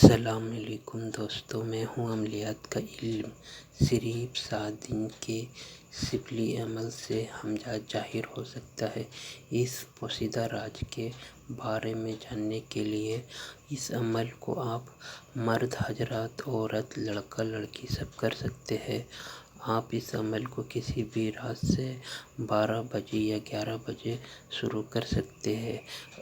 अस्सलामुअलैकुम दोस्तों, मैं हूं अमलियात का इल्म। सिर्फ 7 दिन के सिफली अमल से हमजाद ज़ाहिर हो सकता है। इस पोशीदा राज के बारे में जानने के लिए इस अमल को आप मर्द हजरात, औरत, लड़का लड़की सब कर सकते हैं। आप इस अमल को किसी भी रात से 12 बजे या 11 बजे शुरू कर सकते हैं।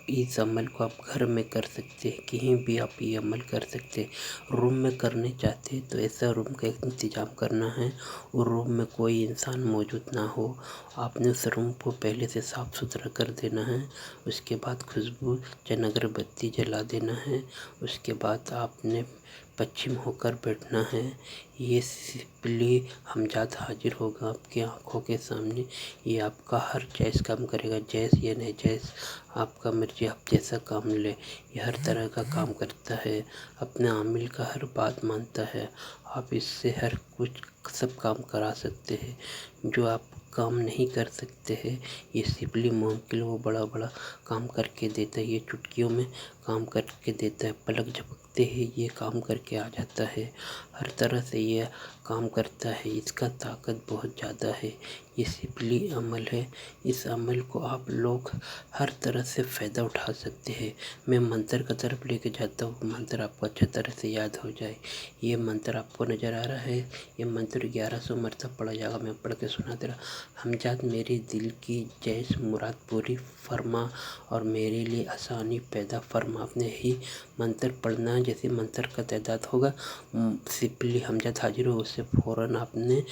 इस अमल को आप घर में कर सकते हैं, कहीं भी आप ये अमल कर सकते हैं। रूम में करने चाहते हैं तो ऐसा रूम का इंतज़ाम करना है और रूम में कोई इंसान मौजूद ना हो। आपने उस रूम को पहले से साफ़ सुथरा कर देना है। उसके बाद खुशबू चंद अगरबत्ती जला देना है। उसके बाद आपने पश्चिम होकर बैठना है। ये सिंपली हमजाद हाजिर होगा आपकी आँखों के सामने। ये आपका हर जायज़ काम करेगा, जायज़ या नाजायज़ आपका मर्जी, आप जैसा काम ले। ये हर तरह का काम करता है, अपने आमिल का हर बात मानता है। आप इससे हर कुछ सब काम करा सकते हैं। जो आप काम नहीं कर सकते हैं, ये सिंपली मुमकिन वो बड़ा बड़ा काम करके देता है। ये चुटकियों में काम करके देता है, पलक झपकते ही ये काम करके आ जाता है। हर तरह से ये काम करता है, इसका ताकत बहुत ज़्यादा है। ये सिंपली अमल है। इस अमल को आप लोग हर तरह से फ़ायदा उठा सकते हैं। मैं मंत्र की तरफ लेके जाता हूँ, मंत्र आपको अच्छी तरह से याद हो जाए। ये मंत्र आपको नज़र आ रहा है, ये मंत्र 1100 मरतब पढ़ा जाएगा। मैं पढ़ के सुना दे रहा। हमजाद मेरे दिल की जैस मुराद पूरी फरमा और मेरे लिए आसानी पैदा फरमा। आपने ही मंत्र पढ़ना है। जैसे मंत्र का तादाद होगा, सिंपली हमजाद हाजिर हो, उससे फ़ौरन आपने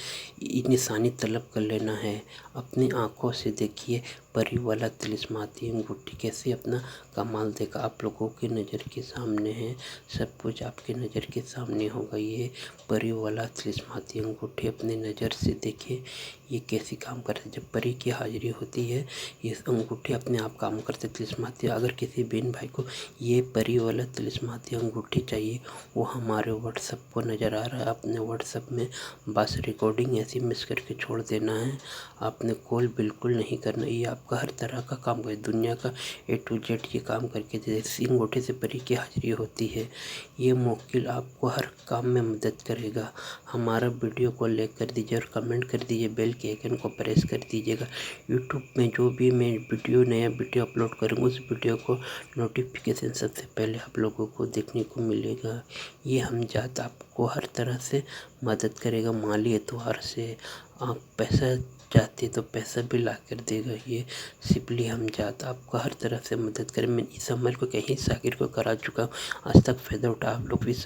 निशानी तलब कर लेना है। अपनी आँखों से देखिए परी वाला तिलिस्माती अंगूठी कैसे अपना कमाल देगा। आप लोगों की नज़र के सामने है, सब कुछ आपके नज़र के सामने होगा। ये परी वाला तिलिस्माती अंगूठी अपने नज़र से देखिए ये कैसे काम करता है। जब परी की हाजिरी होती है, ये अंगूठी अपने आप काम करते तिलिस्माती। अगर किसी बहन भाई को ये परी वाला तिलिस्माती अंगूठी चाहिए, वो हमारे व्हाट्सएप को नज़र आ रहा है, अपने व्हाट्सएप में बस रिकॉर्डिंग ऐसी मिस करके छोड़ देना है। आपने कॉल बिल्कुल नहीं करना। ये आपका हर तरह का काम करे, दुनिया का A to Z ये काम करके जैसे अंगूठे से परी की हाजिरी होती है। ये मौकिल आपको हर काम में मदद करेगा। हमारा वीडियो को लाइक कर दीजिए और कमेंट कर दीजिए, बेल के आइकन को प्रेस कर दीजिएगा। यूट्यूब में जो भी मैं नया वीडियो अपलोड करूँगा, उस वीडियो को नोटिफिकेशन सबसे पहले आप लोगों को देखने को मिलेगा। ये हमजाद आपको हर तरह से मदद करेगा। माली एतबार से आप पैसा चाहते तो पैसा भी ला कर देगा। ये सिंपली हमजाद आपको हर तरह से मदद करे। मैं इस अमल को कहीं साकिर को करा चुका हूँ, आज तक फ़ायदा उठा आप लोग भी सब